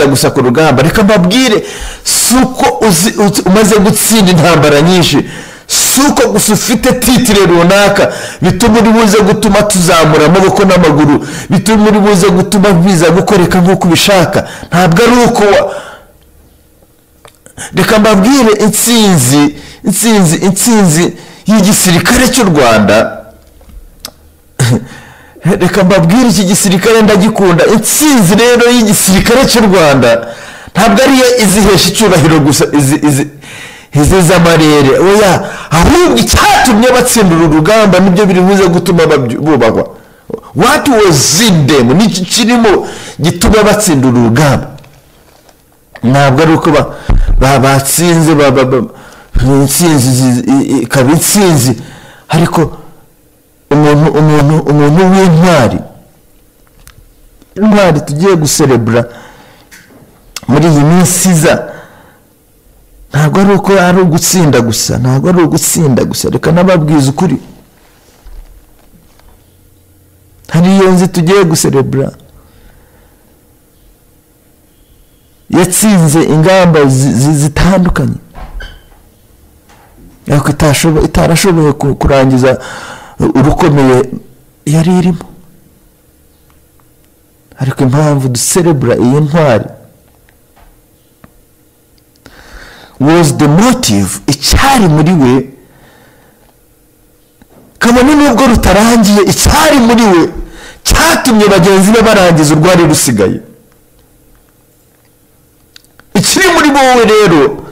gutsinda gusa ku rugamba. Reka mbabwire, suko umaze gutsinda intambara nyinshi, suko gusa ufite titire runaka bituma uri buze gutuma tuzamura amaboko n'amaguru, bituma uri buze gutuma biza gukoreka nk'uko ubishaka. Ntabwo ari uko reka mbabwire, intsinzi y'igisirikare cy'u Rwanda, reka mbabwire iki gisirikare ndagikunda. Intsinzi rero y'igisirikare cy'u Rwanda ntabwo ari izihesha icyubahiro gusa, izi z'amarere oya, ahubwo icyatumye batsindira urugamba nibyo biri buze gutuma bubahwa. What was in them n'iki kirimo gituma batsindira urugamba. Ntabwo ari uko batsinze ikaba intsinzi, ariko umuntu w'intwari, intwari tugiye guserebura muri iyi minsi iza, ntabwo ari uko ari ugutsinda gusa, ntabwo ari ugutsinda gusa. Reka nababwiza ukuri, hari iyo nzi tugiye guserebura yatsinze ingamba zitandukanye, ariko itarashoboye kurangiza urukomeye yari irimo. Ariko impamvu duserebura iyi ntwari was the motive, icyari muri we, kabone nubwo rutarangiye, icyari muri we cyatumye bagenzi be barangiza urwari rusigaye. Ikiri muri wowe rero,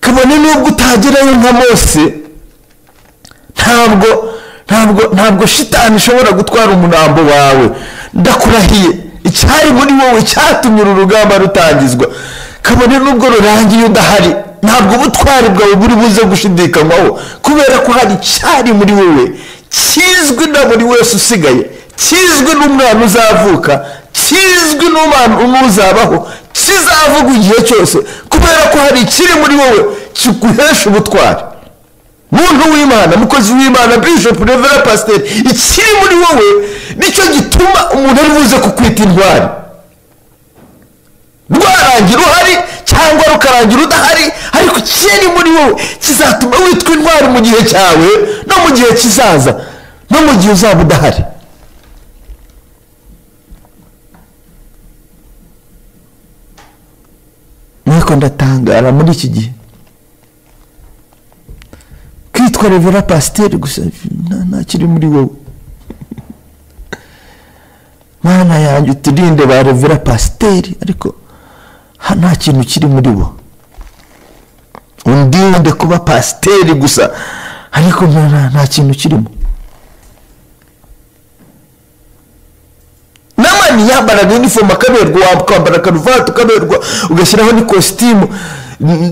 kabone nubwo utagerayo nka Mose, ntabwo shitani ishobora gutwara umurambo wawe. Ndakurahiye, icyari muri wowe cyatumye uru rugamba rutangizwa, kabone nubwo rurangiye udahari, ntabwo ubutwari bwawe buri buze gushidikanywaho, kubera ko hari icyari muri wowe kizwi na buri wese usigaye, kizwi n'umwana uzavuka, kizwi n'umwana uzabaho, kizavuga igihe cyose, kubera ko hari ikiri muri wowe kiguhesha ubutwari. Muntu w'Imana, mukozi w'Imana, bishop, reverend, pastor, ikiri muri wowe nicyo gituma umuntu ari buze kukwita intwari. Rwarangira uhari cyangwa rukarangira udahari, ariko ikiri muri wowe kizatuma witwa intwari mu gihe cyawe no mu gihe kizaza no mu gihe uzaba udahari. Niko ndatangara muri iki gihe kwitwa revera pasiteri gusa, nta kiri muri wowe. Mana yanjye uturinde ba revera pasiteri, ariko nta kintu kiri muri bo. Undinde kuba pasiteri gusa, ariko nta kintu kirimo. Namani yambaraga uniform akaberwa, wakambara karuvati ukaberwa, ugashyiraho ni costume.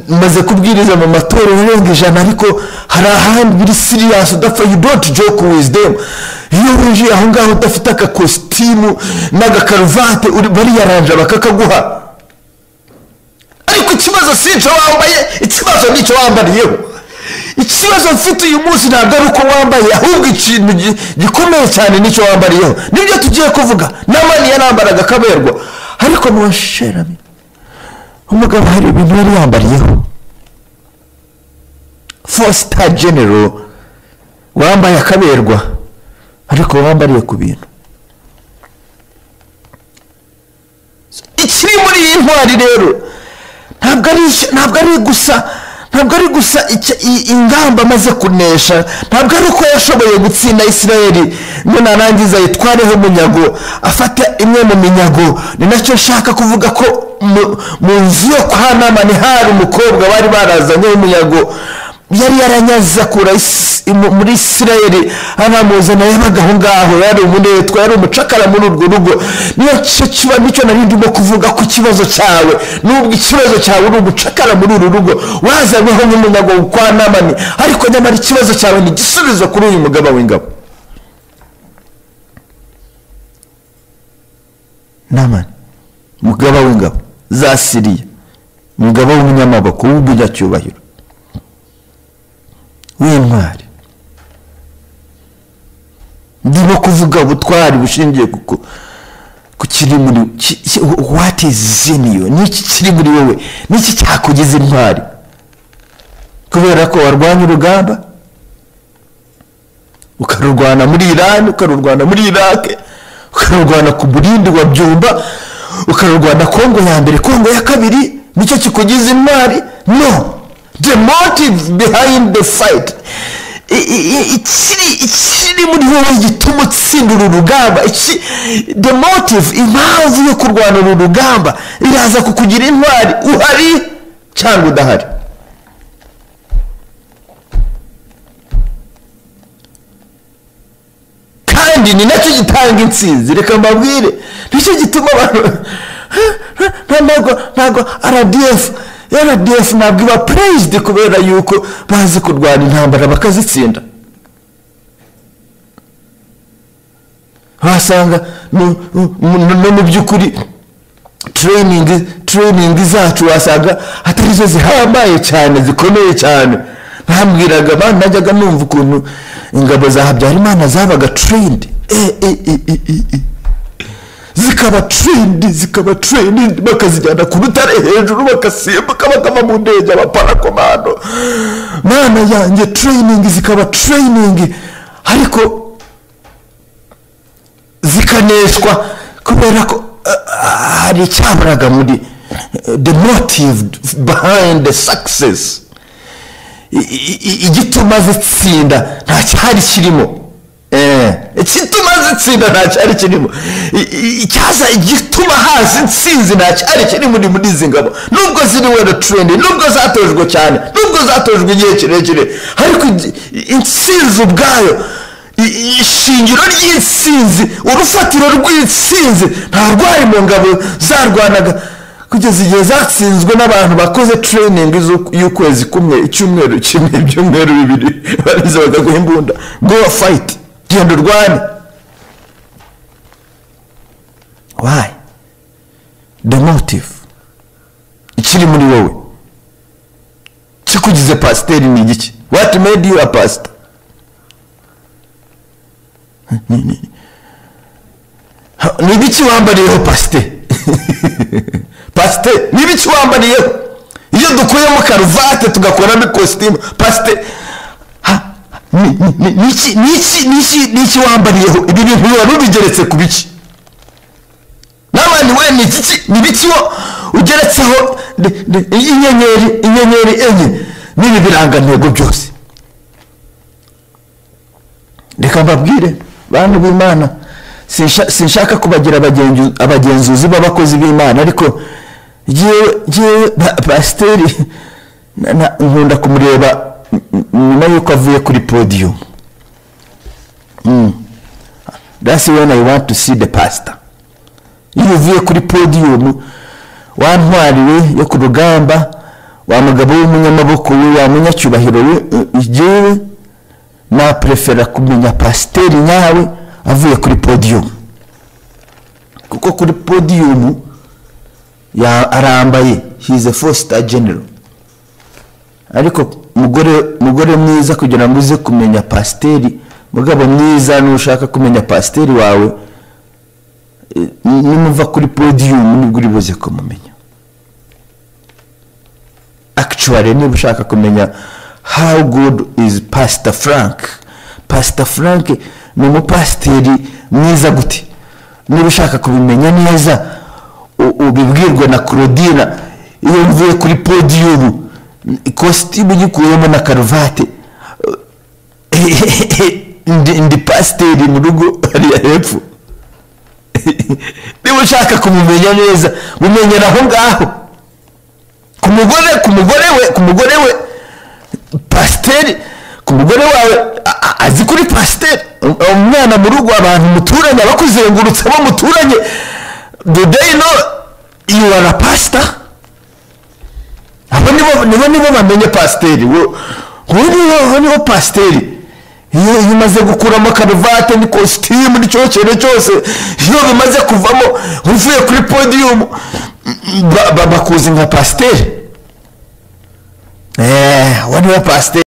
Maze kubwiriza mu matorero arenga 100, ariko hari ahandi biri serious udapfa, you don't joke with them. Iyo winjiye aho ngaho udafite aka costume n'agakaruvati bari yaranje bakakaguha. Ariko ikibazo sinco wambaye, ikibazo nicyo wambariyeho. Ikibazo mfite uyu munsi ntabwo ari uko wambaye, ahubwo ikintu gikomeye cyane nicyo wambariyeho. Nibyo tugiye kuvuga. Namani yanambaraga kaberwa, ariko mwasherami umugabo hari ibintu yari yambariyeho. 4-star general wambaye akaberwa, ariko wambariye ku bintu. Ikiri muri iyi ntwari rero ntabwo ari gusa ingamba amaze kunesha, ntabwo ari uko yashoboye gutsinda Isirayeli ngo narangiza yitwareho umunyago, afata imwe mu minyago. Ni nacyo nshaka kuvuga ko mu nzu yo kwa Namani hari umukobwa bari barazanye umunyago, yari yaranyaza kura muri Isirayeli, abamuzana yabaga aho ngaho, yari umunetwa, yari umucakara muri urwo rugo. Nicyo narindimo kuvuga ku kibazo cyawe, nubwo ikibazo cyawe uri umucakara muri uru rugo, wazanyweho n'umunyago kwa Namani, ariko nyamara ikibazo cyawe ni igisubizo kuri uyu mugaba w'ingabo. Namani, mugaba w'ingabo za Siriya, mugaba w'umunyamaboko w'ubunyacyubahiro w'intwari. Ndimo kuvuga ubutwari bushingiye kukiri muri what is in you, niki kiri muri wowe, niki cyakugize intwari? Kubera ko warwanya urugamba ukarurwana muri Iran, ukarurwana muri Iraq, ukarurwana ku Burundi wa Byumba, ukarurwana Kongo ya mbere, Kongo ya kabiri, nicyo kikugize intwari? No, the motive behind the fight, ikiri muri wowe gituma utsinda uru rugamba, the motive, impamvu yo kurwana uru rugamba iraza kukugira intwari, uhari cyangwa udahari. Kandi ni nacyo gitanga intsinzi. Reka mbabwire, nicyo gituma abantu ntabwo RDF ntabwo iba praised kubera yuko bazi kurwana intambara bakazitsinda. Wasanga no mu by'ukuri training zacu wasanga atari zo zihambaye cyane, zikomeye cyane. Bambwiraga abantu, najyaga numva ukuntu ingabo za Habyarimana zabaga trained, zikaba trained bakazijyana ku rutare hejuru, bakasimbuka bakava mu ndege, abaparakomando. Mana yanjye, training zikaba training, ariko zikaneshwa kubera ko hari icyaburaga muri the motive behind the success. Igituma zitsinda nta cyari kirimo, igituma zitsinda nta cyari kirimo, icyaza igituma hazi intsinzi nta cyari kirimo muri izi ngabo, nubwo ziri well trained, nubwo zatojwe cyane, nubwo zatojwe igihe kirekire, ariko intsinzi ubwayo, ishingiro ry'intsinzi, urufatiro rw'intsinzi nta rwari mu ngabo zarwanaga kugeza igihe zatsinzwe n'abantu bakoze training y'ukwezi kumwe, icyumweru kimwe, ibyumweru bibiri, barize bakaguha imbunda, go fight, genda urwane. Why? The motive ikiri muri wowe kikugize pasiteri ni igiki? What made you a pastor? Ni ibiki wambariyeho pasiteri? Pasiteri ni ibiki wambariyeho? Iyo dukuyemo karuvate tugakoramo ikositimu, pasiteri niki wambariyeho? Ibi bintu wari ubigeretse ku biki? N'abandi we ni biki wo ugeretseho inyenyeri enye n'ibi birangantego byose? Reka mbabwire bantu b'Imana, sinshaka kubagira abagenzuzi b'abakozi b'Imana, ariko yewe pasiteri nkunda kumureba nyuma yuko avuye kuri podium. That's when I want to see the pastor. Iyo uvuye kuri podium, wa ntwari we yo ku rugamba, wa mugabo w'umunyamaboko we, wa munyacyubahiro we, yewe na prefera kumenya pasiteri nyawe avuye kuri podium, kuko kuri podium arambaye, he is a 4-star general. Ariko mugore mwiza, kugira ngo uze kumenya pasiteri, mugabo mwiza nushaka kumenya pasiteri wawe, nimuva kuri podium nibwo uri buze kumumenya. Actually niba ushaka kumenya how good is Pastor Frank, Pastor Frank ni umupasiteri mwiza gute, niba ushaka kubimenya neza ubibwirwa na Claudina. Iyo mvuye kuri podium, ikositimu gikuyemo na karuvate, ndi pasiteri mu rugo hariya hepfo. Niba ushaka kumumenya neza, mumenyera aho ngaho. Ku mugore we pasiteri, ku mugore wawe azi kuri pasiteri. Umwana mu rugo, abantu muturanye, abakuzengurutse bo muturanye, do they know you are a pastor? Abo nibo bamenye pasiteri. Uwo niwo pasiteri. Iyo umaze gukuramo karuvate n'ikositimu n'icyocere cyose, iyo bimaze kuvamo uvuye kuri podium, bakuzi nka pasiteri. Waniwo pasiteri.